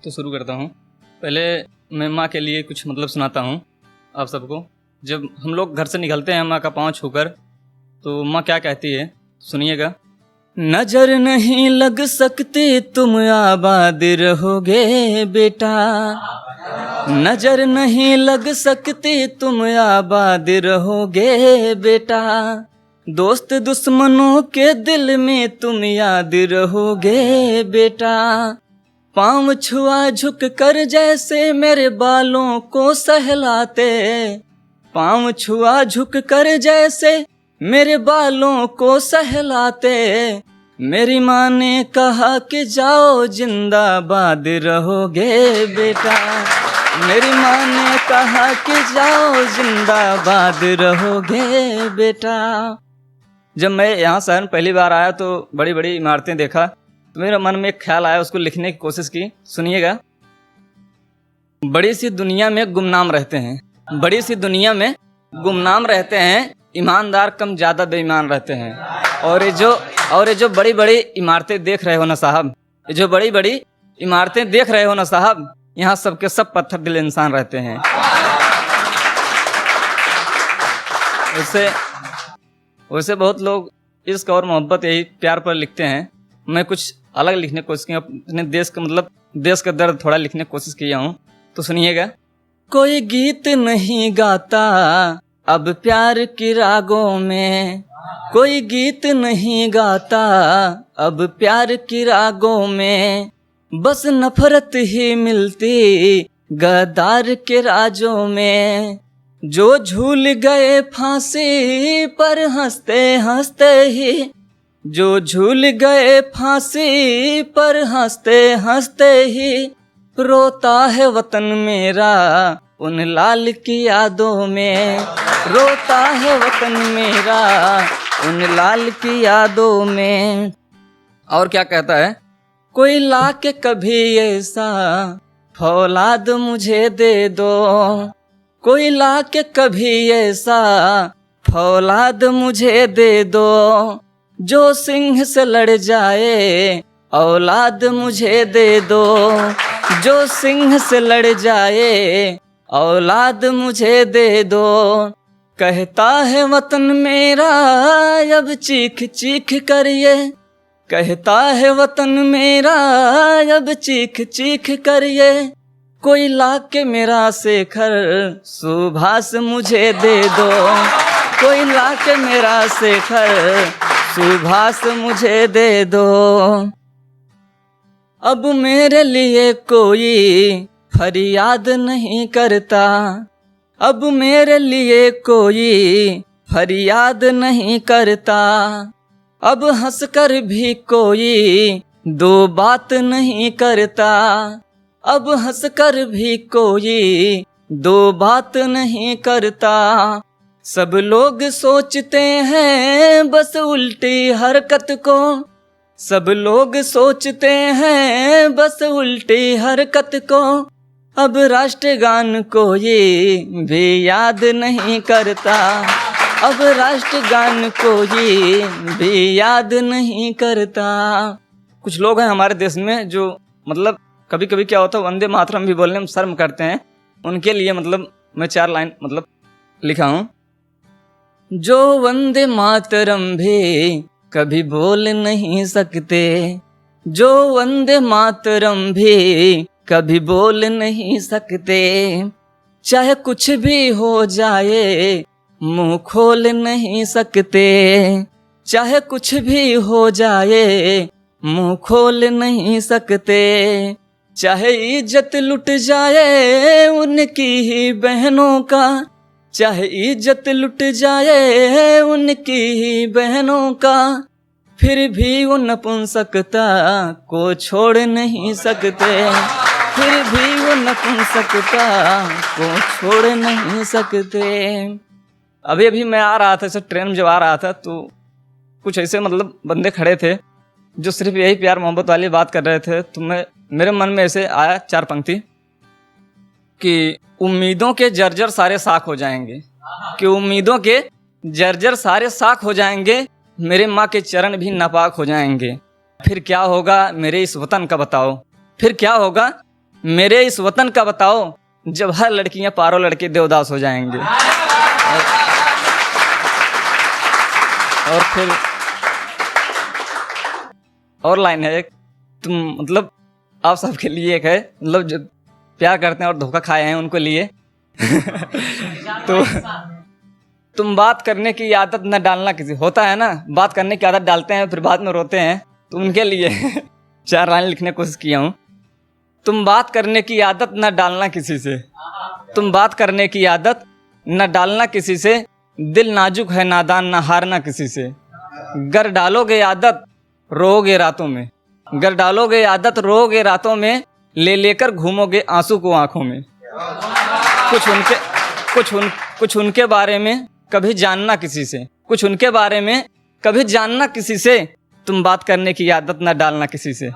तो शुरू करता हूँ। पहले मैं माँ के लिए कुछ सुनाता हूँ आप सबको। जब हम लोग घर से निकलते हैं माँ का पाँव छूकर, तो माँ क्या कहती है सुनिएगा। नजर नहीं लग सकती तुम आबाद रहोगे बेटा, नजर नहीं लग सकती तुम आबाद रहोगे बेटा, दोस्त दुश्मनों के दिल में तुम याद रहोगे बेटा, पाँव छुआ झुक कर जैसे मेरे बालों को सहलाते, पाँव छुआ झुक कर जैसे मेरे बालों को सहलाते, मेरी माँ ने कहा कि जाओ जिंदाबाद रहोगे बेटा, मेरी माँ ने कहा कि जाओ जिंदाबाद रहोगे बेटा। जब मैं यहाँ शहर में पहली बार आया तो बड़ी बड़ी इमारतें देखा, तो मेरे मन में एक ख्याल आया, उसको लिखने की कोशिश की। सुनिएगा। बड़ी सी दुनिया में गुमनाम रहते हैं, बड़ी सी दुनिया में गुमनाम रहते हैं, ईमानदार कम ज़्यादा बेईमान रहते हैं। और ये जो बड़ी बड़ी इमारतें देख रहे हो ना साहब, ये जो बड़ी बड़ी इमारतें देख रहे हो ना साहब, यहाँ सबके सब पत्थर दिल इंसान रहते हैं। वैसे बहुत लोग इश्क और मोहब्बत यही प्यार पर लिखते हैं। मैं कुछ अलग लिखने की कोशिश की, अपने देश का देश का दर्द थोड़ा लिखने की कोशिश किया हूँ। तो सुनिएगा। कोई गीत नहीं गाता अब प्यार की रागों में, कोई गीत नहीं गाता अब प्यार की रागों में, बस नफरत ही मिलती गद्दार के राजों में, जो झूल गए फांसी पर हंसते हंसते ही, जो झूल गए फांसी पर हंसते हंसते ही, रोता है वतन मेरा उन लाल की यादों में, रोता है वतन मेरा उन लाल की यादों में। और क्या कहता है। कोई ला के कभी ऐसा फौलाद मुझे दे दो, कोई ला के कभी ऐसा फौलाद मुझे दे दो, जो सिंह से लड़ जाए औलाद मुझे दे दो, जो सिंह से लड़ जाए औलाद मुझे दे दो, कहता है वतन मेरा अब चीख चीख कर ये, कहता है वतन मेरा अब चीख चीख कर ये, कोई ला के मेरा शेखर सुभाष मुझे दे दो, कोई ला के मेरा शेखर सुभाष मुझे दे दो। अब मेरे लिए कोई फरियाद नहीं करता, अब मेरे लिए कोई फरियाद नहीं करता, अब हंसकर भी कोई दो बात नहीं करता, अब हंसकर भी कोई दो बात नहीं करता, सब लोग सोचते हैं बस उल्टी हरकत को, सब लोग सोचते हैं बस उल्टी हरकत को, अब राष्ट्रगान कोई भी याद नहीं करता, अब राष्ट्रगान कोई भी याद नहीं करता। कुछ लोग हैं हमारे देश में जो कभी कभी क्या होता है, वंदे मातरम भी बोलने में शर्म करते हैं। उनके लिए मैं 4 लाइन लिखा हूँ। जो वंदे मातरम भी कभी बोल नहीं सकते, जो वंदे मातरम भी कभी बोल नहीं सकते, चाहे कुछ भी हो जाए मुंह खोल नहीं सकते, चाहे कुछ भी हो जाए मुंह खोल नहीं सकते, चाहे इज्जत लुट जाए उनकी ही बहनों का, चाहे इज्जत लुट जाए उनकी ही बहनों का, फिर भी वो नपुंसकता को छोड़ नहीं सकते, फिर भी वो नपुंसकता को छोड़ नहीं सकते। अभी मैं आ रहा था, ट्रेन में जब आ रहा था तो कुछ ऐसे बंदे खड़े थे जो सिर्फ यही प्यार मोहब्बत वाली बात कर रहे थे। तो मेरे मन में ऐसे आया 4 पंक्ति कि उम्मीदों के जर्जर सारे साख हो जाएंगे, कि उम्मीदों के जर्जर सारे साख हो जाएंगे, मेरे माँ के चरण भी नापाक हो जाएंगे, फिर क्या होगा मेरे इस वतन का बताओ, फिर क्या होगा मेरे इस वतन का बताओ, जब हर लड़कियां पारो लड़के देवदास हो जाएंगे। और फिर और लाइन है एक, तुम मतलब आप सबके लिए एक है, मतलब जो प्यार करते हैं और धोखा खाए हैं उनको लिए। तो तुम बात करने की आदत न डालना किसी, होता है ना बात करने की आदत डालते हैं फिर बाद में रोते हैं, तो उनके लिए 4 लाइन लिखने की कोशिश किया हूँ। तुम बात करने की आदत न डालना किसी से, तुम बात करने की आदत न डालना किसी से, दिल नाजुक है नादान न हारना किसी से। गर डालोगे आदत रोओगे रातों में, गर डालोगे आदत रोओगे रातों में, ले लेकर घूमोगे आंसू को आंखों में। कुछ उनके बारे में कभी जानना किसी से, कुछ उनके बारे में कभी जानना किसी से, तुम बात करने की आदत न डालना किसी से।